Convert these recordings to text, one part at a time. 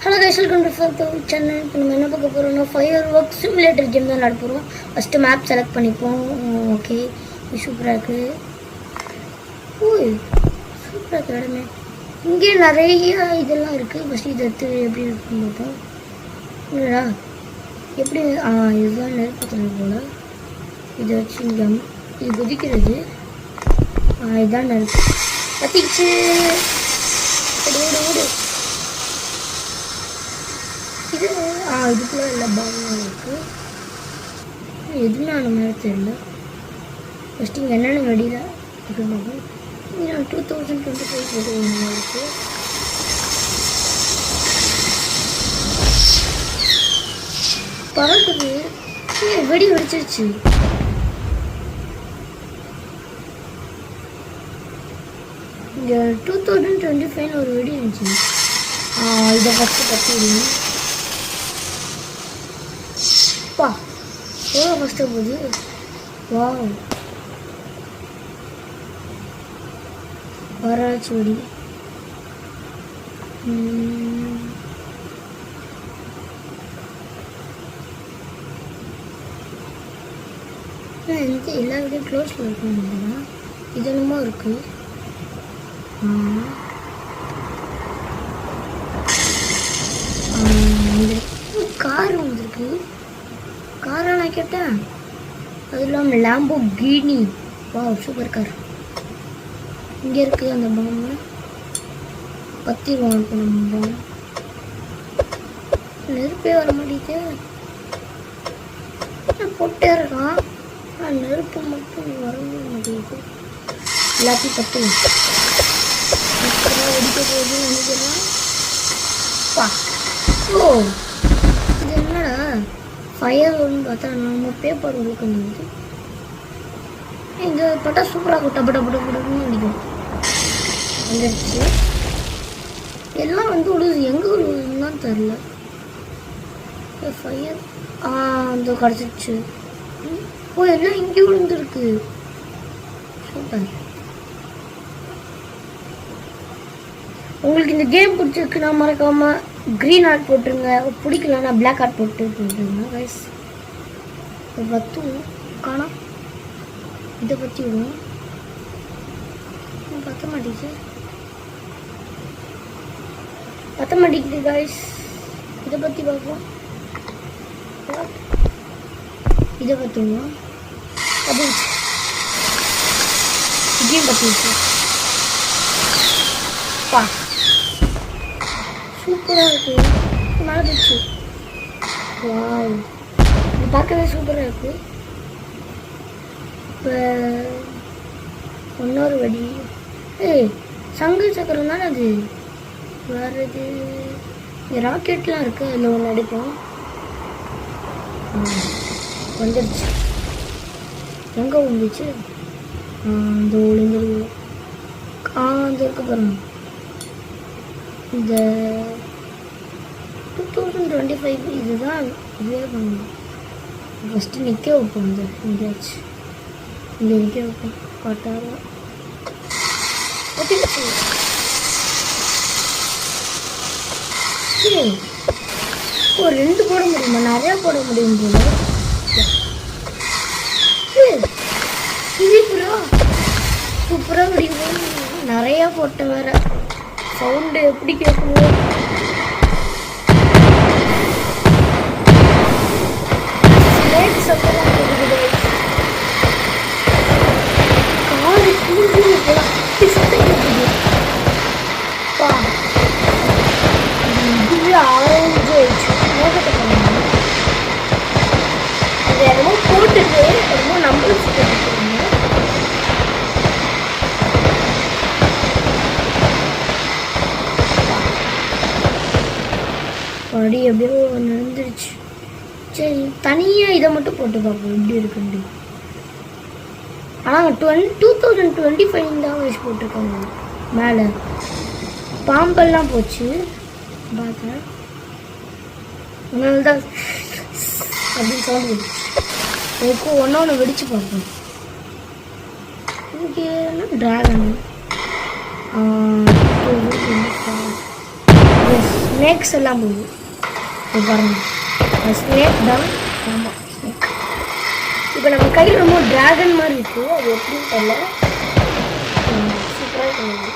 Hello guys, welcome to the channel. இப்போ நம்ம என்ன பார்க்க போறோம்னா ஃபயர்வொர்க் சிமுலேட்டர் கேம் தான் விளையாட போறோம். ஃபர்ஸ்ட் மேப் செலக்ட் பண்ணிப்போம். ஓகே, இது சூப்பரா இருக்கு. ஓய், சூப்பரா இருக்கு இடமே. இங்கே நிறைய இதெல்லாம் இருக்கு. ஃபர்ஸ்ட் இதை எடுத்து எப்படி இருக்குன்னு பார்ப்போம். என்னடா எப்படி இதுதான் நெருப்புத்தல் போல. இதை வச்சு இங்கே இது குதிக்கிறது. இதுதான் நெருப்பு பத்திச்சு. ஓடு ஓடு. இது இதுக்குள்ள இல்லை பாகம் இருக்குது. எதுவுமே அந்த மாதிரி தெரியல. ஃபஸ்ட்டு இங்கே என்னென்ன வெடியில் அப்படின்னு பார்ப்போம். இங்கே 2025 போட்டு ஒன்று இருக்குது. பறக்குது. வெடி வெடிச்சிருச்சு. இங்கே 2025 ஒரு வெடி இருந்துச்சு. இதை ஃபஸ்ட்டு கட்டிடுங்க. எவ்வளோ கஷ்டம் போகுது. வாவ், வராச்சு வெடி. எனக்கு எல்லா வீடியும் க்ளோஸில் இருக்குன்னா இது என்னமோ இருக்கு. கார் வந்துருக்கு. காரை நான் கேட்டேன். அது இல்லாமல் லாம்போர்கினி. வா, சூப்பர் கார். இங்கே இருக்குது அந்த பாம்பு. பத்திடுவோம் இப்போ நம்ம பாம்பு. நெருப்பே வர மாட்டேங்குது. போட்டே இருக்கான். நெருப்பு மட்டும் வரவே மாட்டேங்குது. எல்லாத்தையும் பத்துவோம். வெடிக்க போகுதுன்னு நினைக்கிறேன். ஓ, இது என்னடா ஃபயர் ஒன்று பார்த்தா நம்ம பேப்பர் உங்களுக்கு வந்து இங்கே பார்த்தா சூப்பராக இருக்கும். டப்பு டப்பு டப்பு டப்புன்னு அடிக்கும். வந்துடுச்சு. எல்லாம் வந்து விழுது. எங்கே விழுதுன்னு தான் தெரில. ஃபயர் அந்த கிடச்சிருச்சு. ஓ, எல்லாம் இங்கே விழுந்துருக்கு. சூப்பர். உங்களுக்கு இந்த கேம் பிடிச்சிருக்குன்னா மறக்காமல் க்ரீன் ஆர்ட் போட்டுருங்க. பிடிக்கலன்னா பிளாக் ஆர்ட் போட்டுருங்க கைஸ். பத்தும் காணோம். இதை பற்றி விடுவோம். பத்த மாட்டேங்குது கைஸ். இதை பற்றி பார்ப்போம். இதை பற்றி விடுவோம். பற்றிச்சு. இதையும் பற்றிச்சு. சூப்பராக இருக்கு. மழை போச்சு. வாவ், இது பார்க்கவே சூப்பராக இருக்கு. இப்போ இன்னொரு வடி. சங்கு சக்கரம் தானே அது. வேறு இது இங்கே ராக்கெட்லாம் இருக்குது. அதில் ஒன்று அடிப்போம். வந்துடுச்சு. எங்கே வந்துச்சு? இந்த ஒளிஞ்சிருக்கு. அந்த இருக்க பாருங்க. இந்த 2025 இதுதான் இதுவே பண்ணணும். ஃபஸ்ட்டு நிற்க வைப்போம். இந்த எங்கேயாச்சு இங்கே நிற்க வைப்போம். கட்டாரம் ஒரு 2 போட முடியுமா? நிறையா போட முடியும் போல. சூப்பராக முடியும். நிறையா போட்ட வேற. சவுண்டு எப்படி கேட்குமோ. சத்தம் கேட்குது. காது கூண்டு சத்தம் கேட்குது. இதுவே ஆரஞ்சு ஆயிடுச்சு. மோகத்தை பண்ணுங்க. அது என்னமோ போட்டுட்டு என்னமோ நம்மளும் சுத்தம். அப்படி எப்படியோ நடந்துருச்சு. சரி, தனியாக இதை மட்டும் போட்டு பார்ப்போம் எப்படி இருக்குண்டு. ஆனால் 2025 தான் வயசு போட்டிருக்காங்க. மேலே பாம்பெல்லாம் போச்சு. பார்த்தேன். அதனால தான் அப்படின்னு சவுண்ட் வந்துச்சு. எனக்கு ஒன்று வெடிச்சு பார்ப்போம். இங்கே என்ன ட்ராகன். ஸ்னேக்ஸ் எல்லாம் போகுது. இது பாருங்க, ஸ்னேக் தான். ஆமாம், ஸ்னேக். இப்போ நம்ம கையில் ரொம்ப டிராகன் மாதிரி இருக்குது. அது எப்படின்னு தெரியல. சூப்பராக இருக்குது.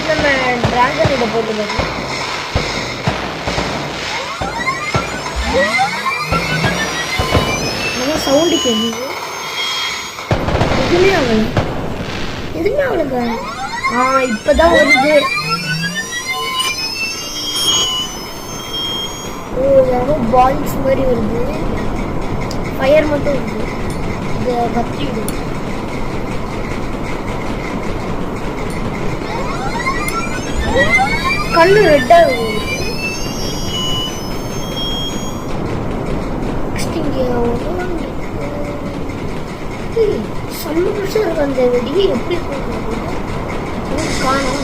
நம்ம டிராகன் இதை போட்டு பார்க்கலாம். நல்லா சவுண்டு கேட்குது. எதுவுமே அவளுக்கு இப்போதான் வருது. யாரோ பால்ஸ் மாதிரி வருது. ஃபயர் மட்டும் வருது. இதை பற்றி விடுது. கண்ணு ரெட்டாக வருது. செம்ம புதுசாக இருக்கு அந்த வெடி. எப்படி காணும்?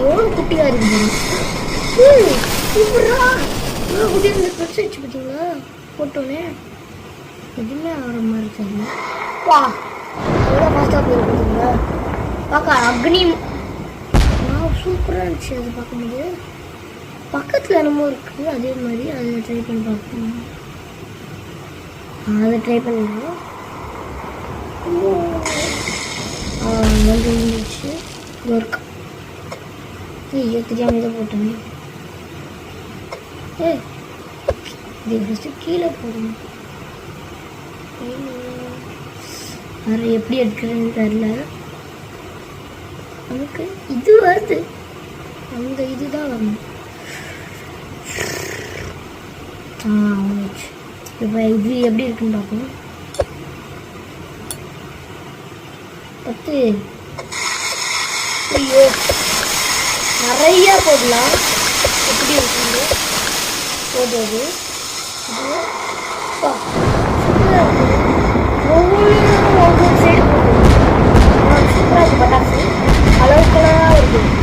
எவ்வளோ குட்டியாக இருக்குது. சூப்பரா எவ்வளோ குட்டியாக இருந்து ப்ரெஸ் வச்சு பார்த்தீங்களா போட்டோன்னே. எதுவுமே ஆகிற மாதிரி தெரியல. வா எவ்வளோ ஃபாஸ்ட்டாக போயிருக்குங்களா பார்க்க. அக்னி சூப்பராக இருந்துச்சு அது பார்க்கும்போது. பக்கத்தில் என்னமோ இருக்குது அதே மாதிரி. அதை ட்ரை பண்ணி பார்க்கணும். அதை ட்ரை பண்ணலாம். வந்து இருந்துச்சு ஒர்க். ஐயோ தெரியாமல் இதை போட்டோம். இது ஃபஸ்ட்டு கீழே போடணும். வேறு எப்படி எடுக்கிறதுன்னு தெரில. நமக்கு இது வருது. அந்த இதுதான் வரணும். வந்துச்சு. இப்போ இது எப்படி இருக்குன்னு பார்க்கணும். 10. ஐயோ நிறையா போடலாம். எப்படி இருக்குங்க போடுறது. ஒவ்வொரு சைடு போடுது. சூப்பராக இருக்குது பட்டாசு. அளவுக்குலாம் இருக்குது.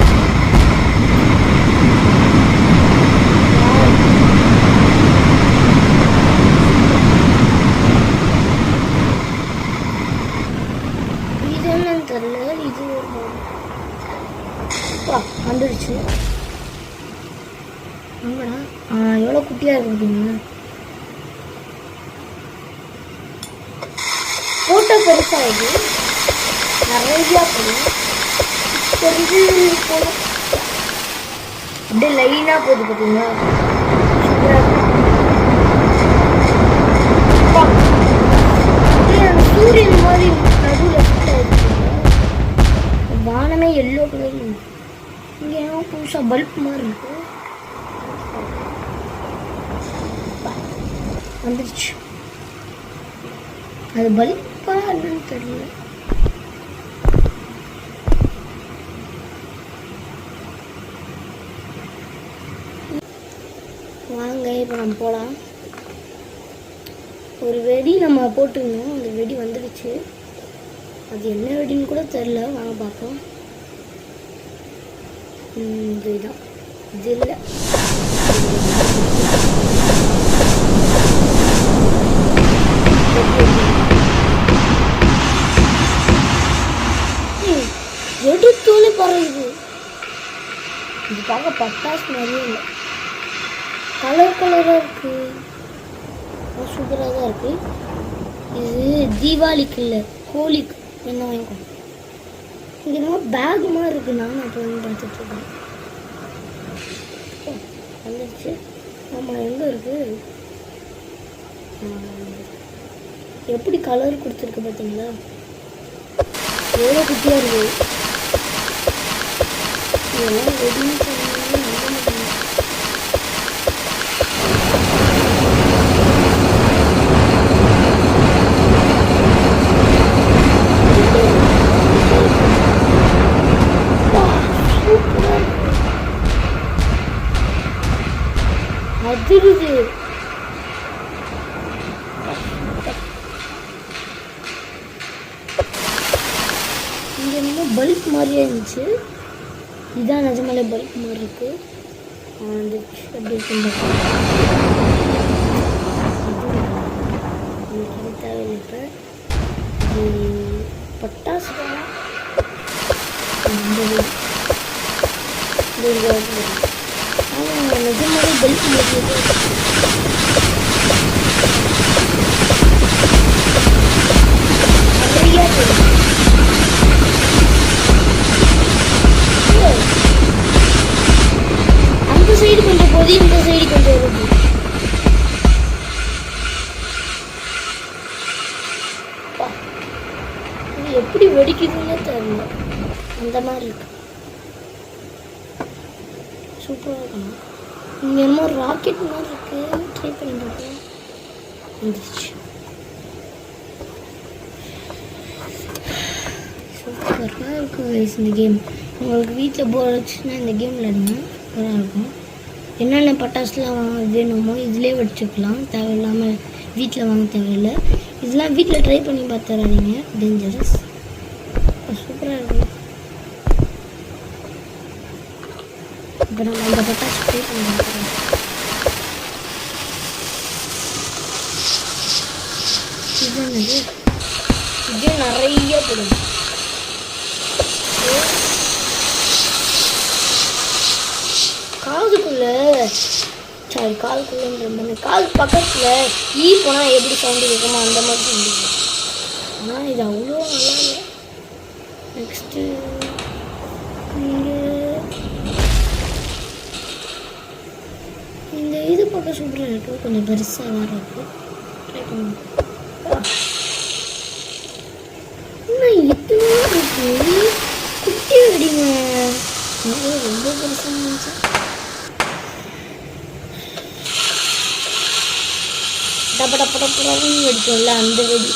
தெரியல. இது வந்துடுச்சு. ஆமாடா எவ்வளோ குட்டியாக இருக்குங்க. ஃபோட்டோ பெருசாக இது நிறையா போடும். பெரிய போடும். அப்படியே லைனாக போகுது பார்த்தீங்களா. சூப்பராக சூரியன் மாதிரி நடுவில் வானமே எல்லோ கலர். இங்கே ஏன் புதுசாக பல்ப் மாதிரி இருக்கு. வந்துடுச்சு. அது பல்பா என்னன்னு தெரியல. வாங்க இப்போ நம்ம போகலாம். ஒரு வெடி நம்ம போட்டுருந்தோம். அந்த வெடி வந்துடுச்சு. அது என்ன வெடின்னு கூட தெரில. வாங்க பார்ப்போம். இதுதான். இது இல்லை. எடுத்தோன்னு பறகுது. இது பார்க்க பட்டாசு மாதிரியே இல்லை. கலர் கலராக இருக்கு. சூப்பராக தான் இருக்கு. இது தீபாவளிக்கு இல்லை, ஹோலிக்கு என்ன வாங்கிக்கோ. இங்கே நம்ம பேக் மாதிரி இருக்குது. நானும் அப்போ வந்து பார்த்துட்ருக்கேன். வந்துடுச்சு. ஆமாம் எங்கே இருக்குது? எப்படி கலர் கொடுத்துருக்கு பார்த்தீங்களா. எவ்வளோ குட்டியாக இருக்குது. இதெல்லாம் வெடின்னு சொன்னாங்க நம்ப மாட்டேங்க. அதிருது. இங்கே என்னமோ பல்ப் மாதிரியே இருந்துச்சு. இதுதான் நிஜமாலே பல்ப் மாதிரி இருக்கு. வந்துச்சு. அப்படி இருக்கு. தேவையில்லை. இப்போ பட்டாசு நிஜமாவே பெல்ட் நிறையா அந்த சைடு கொஞ்சம் போது இந்த சைடு கொஞ்சம் இருக்கு. இது எப்படி வெடிக்குதுன்னே தெரியல, அந்த மாதிரி இருக்கு. சூப்பராக இருக்கணும். இங்கே என்னமோ ராக்கெட் மாதிரி இருக்கு, ட்ரை பண்ணி பார்க்கலாம். வந்துச்சு. சூப்பராக இருக்கும் guys இந்த கேம். உங்களுக்கு வீட்டில் போர் அடிச்சுன்னா இந்த கேம் விளையாடுங்க, சூப்பராக இருக்கும். என்னென்ன பட்டாசுலாம் வேணுமோ இதிலே வச்சுக்கலாம், தேவையில்லாமல் வீட்டில் வாங்க தேவையில்லை. இதெல்லாம் வீட்டில் ட்ரை பண்ணி பார்த்துறாதீங்க, டேஞ்சரஸ். சூப்பராக இருக்கும். இப்போ நம்ம அந்த பட்டாசு ட்ரை பண்ணி பார்க்குறோம். இதுதானது, இது நிறைய போடும். காதுக்குள்ள சாரி காதுக்குள்ளன்ற காது பக்கத்தில் ஈ போனால் எப்படி சவுண்டு கேட்குமோ அந்த மாதிரி சவுண்டு கேட்கும். ஆனால் இது அவ்வளோ நல்லா இல்லை. நெக்ஸ்ட்டு இங்கே இந்த இது பார்க்க சூப்பராக இருக்குது, கொஞ்சம் பெருசாக வேறு இருக்குது. ட்ரை பண்ணுங்க. இன்னும் எத்தனையோ இருக்குது, குட்டி வெடிங்க. ரொம்ப பெருசாக இருந்துச்சு. டப்படப்படப்படன்னு வெடிச்சோம்ல அந்த வெடி.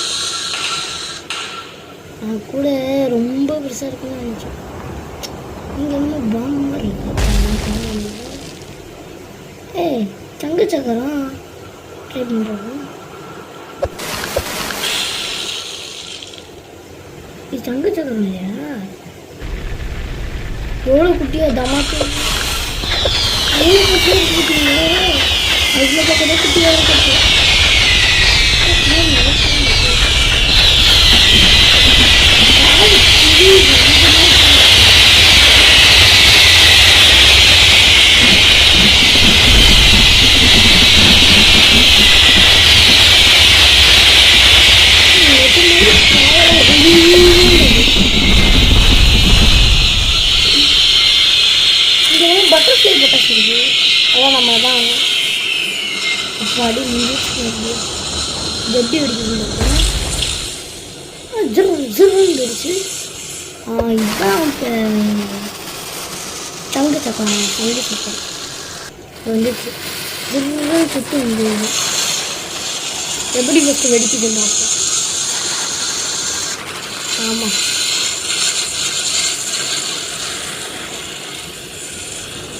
நான் கூட ரொம்ப பெருசாக இருக்குன்னு நினச்சேன். இங்கே என்ன பாம்பு இருக்கு. ஏய் தங்க சக்கரம் ட்ரை பண்ணுறோம். இது தங்க சக்கரம் இல்லையா? எவ்வளோ குட்டியாக தமாக்கு குட்டிங்களோ, அவ்வளோ பக்கத்தில் குட்டியாக இருக்கு. பட்டர்ஃப்ளை பட்டாசு இருக்கு, அதான் நம்ம தான் அடி முடிச்சு எப்படி வெடிக்குதுன்னு வெடிச்சு. இதுதான் தங்க சக்கரம். தங்க சக்கரம் வந்துச்சு. சுட்டு வந்து எப்படி ஃபஸ்ட்டு வெடிக்குதுன்னு பார்ப்போம். ஆமாம்,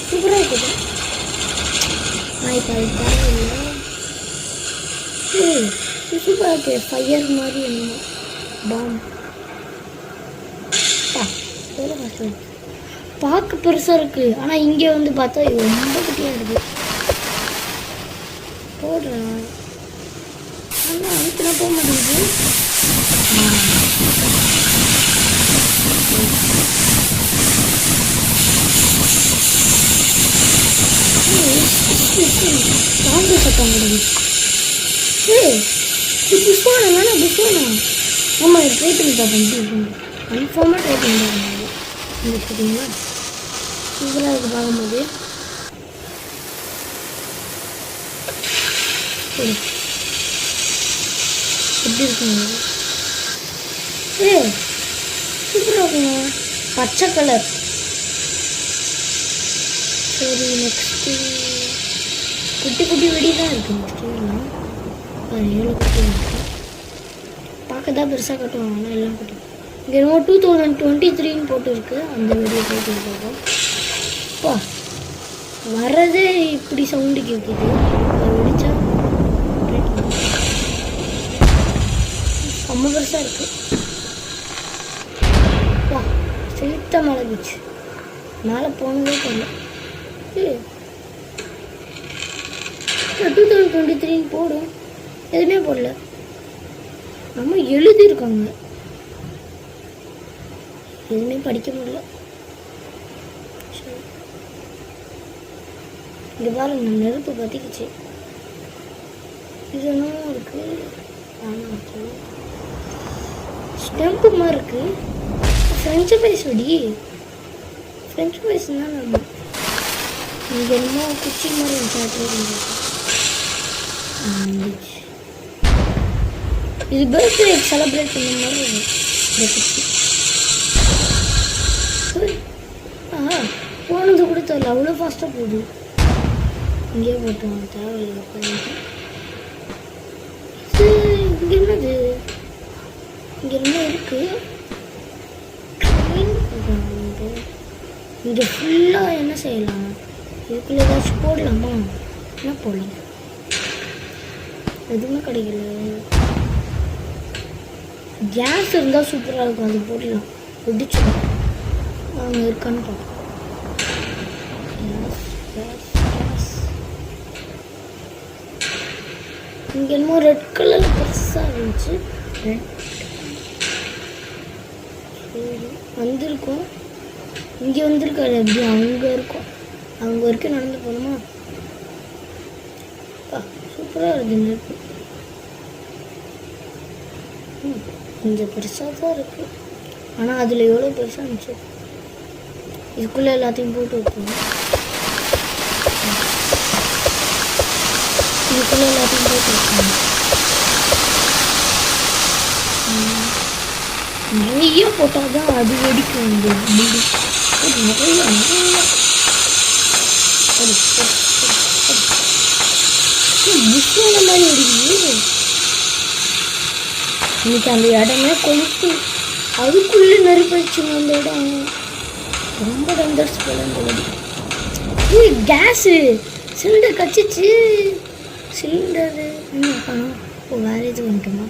சூப்பராக இருக்குது. நான் இப்போ அது தேவையில்லை. சூப்பராக இருக்குது, ஃபயர் மாதிரி என்னமோ பாம். பார்க்க பெருசாக இருக்குது, ஆனால் இங்கே வந்து பார்த்தா இது ரொம்ப குட்டியாக இருக்குது. போடுறேன், ஆனால் அதுக்குன்னா போக மாட்டேங்குது. சாந்து சத்தம் கிடையாது. இது புஷ்வானா வேணாம், புஷ்வானா. ஆமாம், இது ட்ரை பண்ணி பார்ப்பேன். கன்ஃபார்மாக ட்ரை பண்ணி பார்ப்பேன். பார்த்தீங்களா சூப்பராக இருக்குது பார்க்கும்போது. எப்படி இருக்குங்க? சூப்பராக இருக்குங்க, பச்சை கலர். சரி, நெக்ஸ்ட்டு குட்டி குட்டி வெடி தான் இருக்குது. நெக்ஸ்ட்டு 7 குட்டி இருக்குது. பார்க்க தான் பெருசாக கட்டுவாங்க, ஆனால் எல்லாம் குட்டி. இங்கே என்னமோ 2023 போட்டு இருக்குது, அந்த வெடியை போட்டு இருக்கோம். அப்பா வர்றதே இப்படி சவுண்டு கேட்குது. வெடிச்சா ரொம்ப பெருசாக இருக்குது. வா, செலுத்த மழை போச்சு, மேலே போனதே தெரியல. 2023 போடும், எதுவுமே போடல. நம்ம எழுதியிருக்காங்க, எதுவுமே படிக்க முடியல. இங்கே பாருங்க நெருப்பு பற்றிக்குச்சு. இது என்னமோ இருக்கு, ஸ்டெம்பு மாதிரி இருக்கு. ஃப்ரெஞ்சு ஃப்ரைஸ் வெடி, ஃப்ரெஞ்சு ஃப்ரைஸ் தான் நம்ம. இங்கே என்னமோ குச்சி மாதிரி இருந்துச்சு. இது பர்த்டே செலிப்ரேட் பண்ண மாதிரி இந்த குச்சி. போனது கூட தெரியல, அவ்வளோ ஃபாஸ்ட்டாக போகுது. இங்கே போட்டோம் தேவையில்லை. இங்கே என்னது, இங்கே என்ன இருக்கு? இங்கே ஃபுல்லாக என்ன செய்யலாம்? இதுக்குள்ள ஏதாச்சும் போடலாமா? என்ன போடலாம்? எதுவுமே கிடைக்கல. கேஸ் இருந்தால் சூப்பராக இருக்கும், அது போடலாம். வெடிச்சிடும். அங்கே இருக்கான்னு பார்ப்போம். இங்கே என்னமோ ரெட் கலரில் பெருசாக இருந்துச்சு. வந்திருக்கும், இங்கே வந்திருக்காரு. எப்படி அங்கே இருக்கும், அங்கே வரைக்கும் நடந்து போகணுமா? சூப்பராக இருக்குது நெருப்பு. கொஞ்சம் பெருசாக தான் இருக்குது, ஆனால் அதில் எவ்வளோ பெருசாக இருந்துச்சு. இதுக்குள்ளே எல்லாத்தையும் போட்டு வைக்கணும். இதுக்குள்ளே எல்லாத்தையும் போட்டு வைக்கணும். நிறைய போட்டால் தான் அது வெடிக்கும். வந்து நிறைய முக்கியமான மாதிரி வெடிக்குது. இன்னைக்கு அந்த இடமே கொழுப்பு, அதுக்குள்ளே நெருப்பிடுச்சுங்க அந்த இடம். ரொம்ப டேஞ்சரஸ் போல அந்த வெடி. Case cylinder கச்சிச்சு. சிலிண்டரு என்ன காணும்? ஓ, வேறு இது வந்துட்டோமா?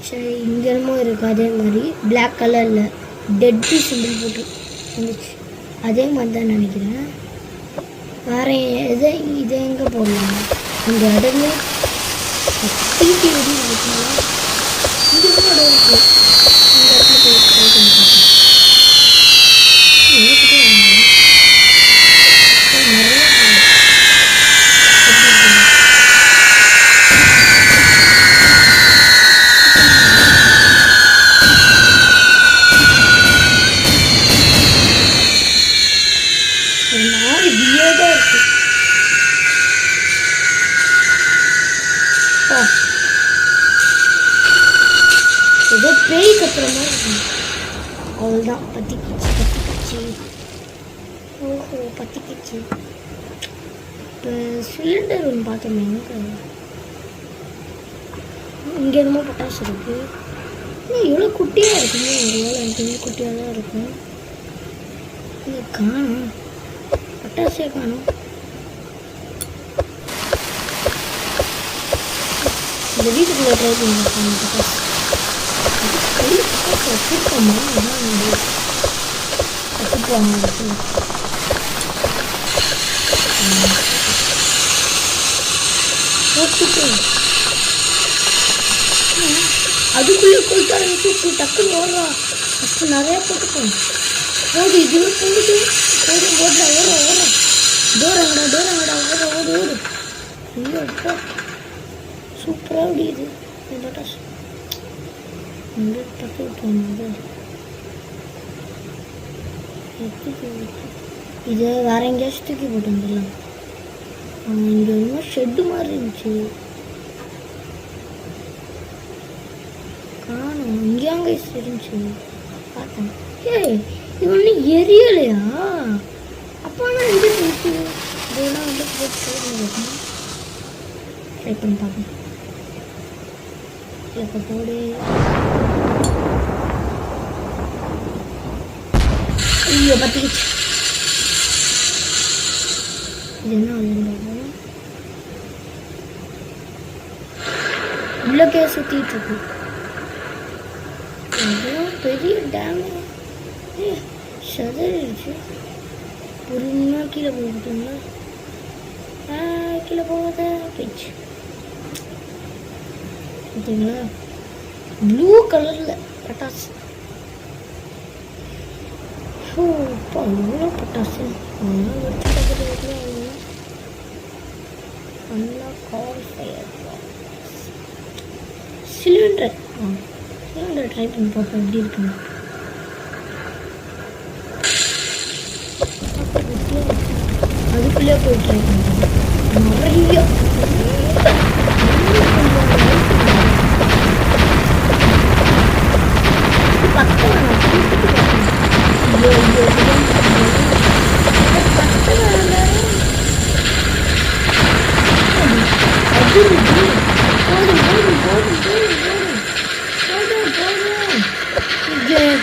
சரி, இங்கே என்னமோ இருக்குது அதே மாதிரி பிளாக் கலரில் டெட்டு சிம்பிள் போட்டு வந்துச்சு. அதே மாதிரி தான் நினைக்கிறேன். வேறு இதை எங்கே போடலாம்? அந்த இடமே தீட்டி வெடி இருக்குங்களா? இங்கே கூட இடம் இருக்குது. இந்த இடத்துல போய் ட்ரை பண்ணி பார்க்கலாம். ஏதோ பேய் கத்துற மாதிரி இருக்கும். அவ்வளோதான், பத்திக்கிச்சு. ஓஹோ, பத்திக்கிச்சு. இப்போ சிலிண்டர் ஒன்று பார்த்தோமே, இங்கே என்னமோ பட்டாசு இருக்கு. இவ்வளோ குட்டியாக இருக்குங்க. ஒரு வேளை எனக்கு குட்டியாக தான் இருக்கும். இங்கே காணும், பட்டாசே காணும். இந்த வீட்டுக்குள்ளே ட்ரை பண்ணி பட்டாசு வச்சுருக்கோமா? வச்சுருப்பாங்க. அதுக்குள்ளே போயிட்டு ஆரம்பிச்சு டக்குன்னு ஓடுறா. ஃபஸ்ட்டு நிறையா போட்டுப்போம். போடு, இது போகுது. போடுற ஓடுற டோரங்கடா ஓடு. ஐயோ அப்பா, சூப்பராக முடியுது இந்த பட்டாசு. வந்து பற்ற விட்டுருவாங்க. இதை வேற எங்கேயாச்சும் தூக்கி போட்டு வந்துடலாம். இங்கே இன்னும் ஷெட்டு மாதிரி இருந்துச்சு, காணும். இங்கே அங்கே இருந்துச்சு பார்த்தேன். ஏய், இது ஒன்றும் எரியலையா? அப்போ ஆனால் எங்கே போச்சு? இதெல்லாம் வந்து போட்டு ட்ரை பண்ணி பார்க்கணும். இப்போ போடு. ஐயோ, பத்திக்கிச்சு. இது என்ன உள்ளக்கே சுற்றிட்டு இருக்கு. பெரிய டேம் சதறிடுச்சு. பொறுமையாக கீழே போகுதுங்களா? கீழே போகாத போயிடுச்சு. பார்த்தீங்களா? ப்ளூ கலரில் பட்டாசு. எவ்வளோ பட்டாசு சிலிண்டர் ட்ரை பண்ணி பார்ப்போம் எப்படி இருக்குன்னு. அதுக்குள்ளே போய் ட்ரை பண்ணுறேன். நிறைய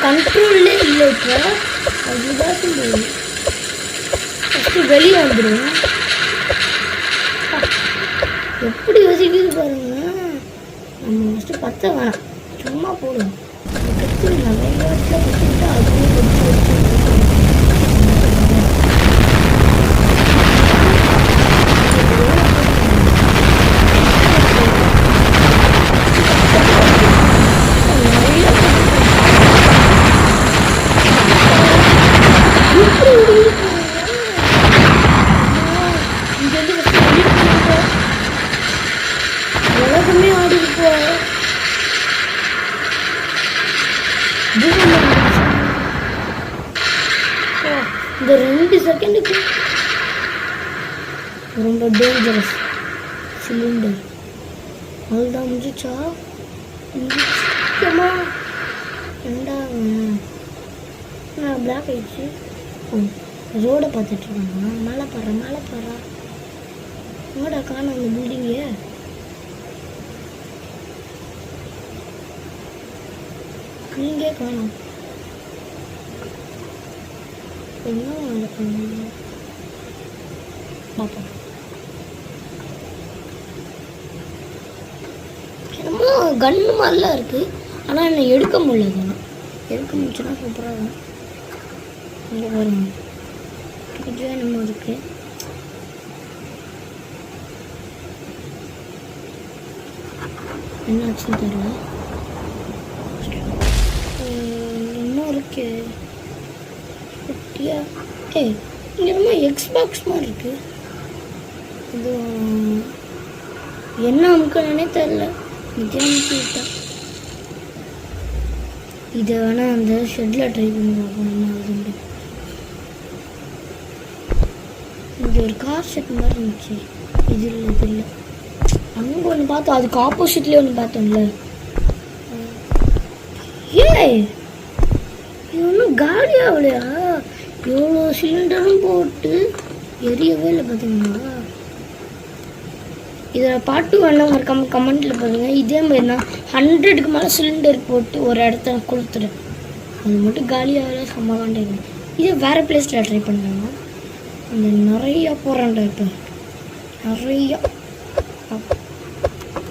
கண்ட்ரோல்லே இல்லை. இப்போ அதுதான் ஃபஸ்ட்டு வெளியே வந்துடுவேன். எப்படி யோசிக்குது பாருங்க. நம்ம ஃபஸ்ட்டு பற்ற வேணாம், சும்மா போடுவோம். நிறைய இடத்துல பற்றிக்கிட்டு அதுவே உலகமே ஆடி இருப்போம். இந்த 2 செகண்டுக்கு ரொம்ப டேஞ்சரஸ் சிலிண்டர். அதுதான் முடிச்சா முக்கியமா ரெண்டாவது நான் பிளாக் ஆயிடுச்சு. ரோடை பார்த்துட்ருக்காங்க. மழை படுறா எங்கடா காணும் அந்த பில்டிங்கு. நீங்கே காணும். என்ன பார்ப்போம். என்னமோ கன்னு மாதிரிலாம் இருக்குது. ஆனால் என்னை எடுக்க முடியல. அதெல்லாம் எடுக்க முடிச்சுன்னா சூப்பராக இருக்கும். இங்கே பாருங்க, கொஞ்சம் என்னமோ இருக்குது. என்னாச்சுன்னு தெரியல. இன்னும் இருக்கு குட்டியா. இங்கே ரொம்ப எக்ஸ்பாக்ஸ் மாதிரி இருக்கு. இது என்ன அமுக்கணுன்னே தெரில. விட்டேன். இதை வேணால் அந்த ஷெட்டில் ட்ரை பண்ணி பார்ப்போம். என்ன ஆகுது. இங்கே ஒரு கார் செட் மாதிரி இருந்துச்சு. இது இல்லை. அங்கே ஒன்று பார்த்தோம், அதுக்கு ஆப்போசிட்லேயே ஒன்று பார்த்தோம்ல. இது ஒன்றும் காலியாகலையா? எவ்வளோ சிலிண்டரும் போட்டு எரியவே இல்லை பார்த்தீங்களா? இதில் பாட்டு வேணாம் மறக்காமல் கமெண்ட்டில் பாருங்கள். இதே மாதிரி நான் 100க்கு மேலே சிலிண்டர் போட்டு ஒரு இடத்த கொடுத்துறேன். அது மட்டும் காலியாகல சமாதானம். இதே வேறு பிளேஸில் ட்ரை பண்ணுறாங்க. அந்த நிறையா போகிறான்டா. இப்போ நிறையா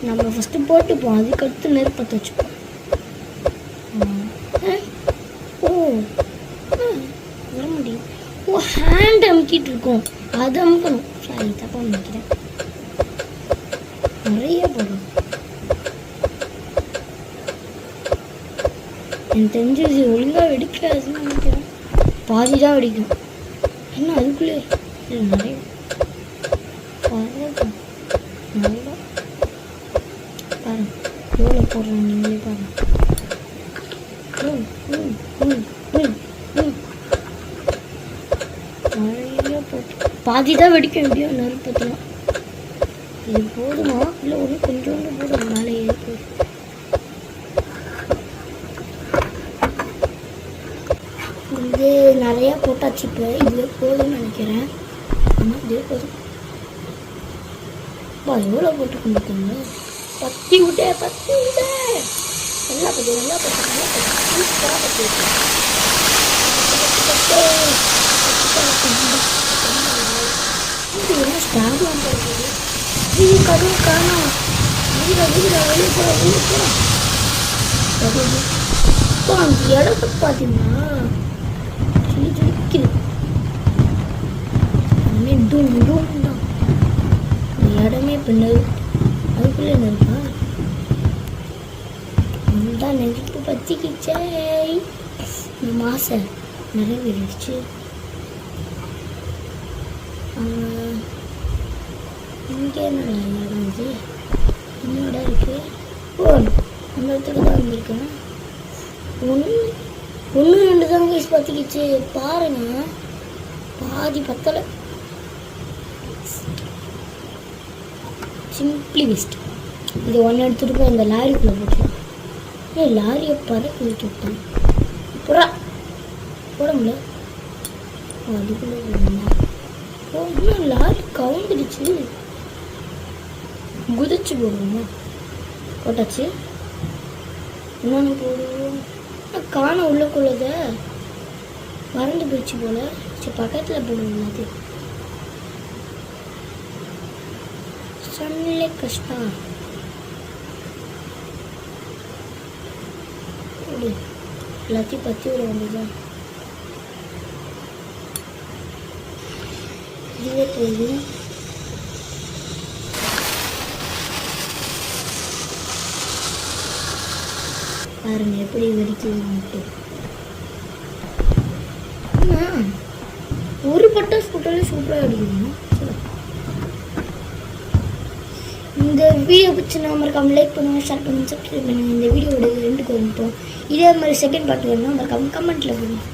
நம்ம ஃபஸ்ட்டு போட்டுப்போம். அதுக்கடுத்து நெருப்பத்தை வச்சுப்போம். வர முடியும். ஹேண்ட் அமுக்கிட்டு இருக்கோம். அது அமுக்கணும். சாரி, தப்பாக நினைக்கிறேன். நிறைய போடும். எனக்கு தெரிஞ்சது ஒழுங்காக வெடிக்காதுன்னு நினைக்கிறேன். பாதி தான் வெடிக்கும். என்ன அதுக்குள்ளே இல்லை நிறைய நிறைய பாருங்க எவ்வளோ போடுறோம். நீங்களே பாருங்க. நிறைய போட்டு பாதி தான் வெடிக்க முடியும் நெருப்பத்தில். இது போதுமா இல்லை ஒன்று கொஞ்சோண்டு போதும். மேலே ஏறி இது நிறையா போட்டாச்சு. இப்போ இதுவே போதும்னு நினைக்கிறேன். ஆனால் இதே போதும். எவ்வளோ போட்டு கொண்டுருக்காங்க. பத்தி விட்டே நல்லா பற்றி சூப்பராக பற்றி விட்டேன். என்ன ஸ்டாப்லாம் போடுறது. கதவு காணும். வெளியே போகிறோம். அந்த இடத்த பார்த்தீங்கன்னா ஜொலிக்குது. தான் இந்த இடமே பின்னு அதுக்குள்ளே இருக்கா. அதுதான் நெருப்பு பற்றிக்கிச்சே. இந்த மாசை நிறைவேறிடுச்சு. இங்கே என்ன இடம் இது? இன்னும் இடம் இருக்கு. ஓ, நம்ம இடத்துக்கு தான் வந்திருக்கேன். ஒன்று ரெண்டு தான் கைஸ் பற்றிக்கிச்சு பாருங்க. பாதி பத்தலை. Simply best. இது ஒன்று எடுத்துகிட்டு போய் அந்த லாரிக்குள்ளே போட்டுருவோம். லாரியை பறக்க விட்டு விட்டேன். புறா போட முடியல. அதுக்குள்ளே இன்னும் லாரி கவுந்துடுச்சு. குதிச்சு போடுவோமா? போட்டாச்சு. இன்னொன்று போடுவோம். காண உள்ளக்குள்ளத மறந்து போயிடுச்சு போல. சரி, பக்கத்தில் போடுவோம். அது சன்னிலே கஷ்டம். எல்லாத்தையும் பற்றி விட வேண்டியதான். இதுவே போதும். பாருங்க எப்படி வெடிக்குது. ஒரு பட்டாசு போட்டாலே சூப்பராக வெடிக்கணும். இந்த வீடியோ பிடிச்சினா மறக்காம லைக் பண்ணுங்கள், ஷேர் பண்ணுங்கள், சப்ஸ்கிரைப் பண்ணுங்கள். இந்த வீடியோட 2க்கு வந்துட்டோம். இதே மாதிரி செகண்ட் பார்ட் வேணும்னா மறக்காம கமெண்ட்டில் போடுங்க.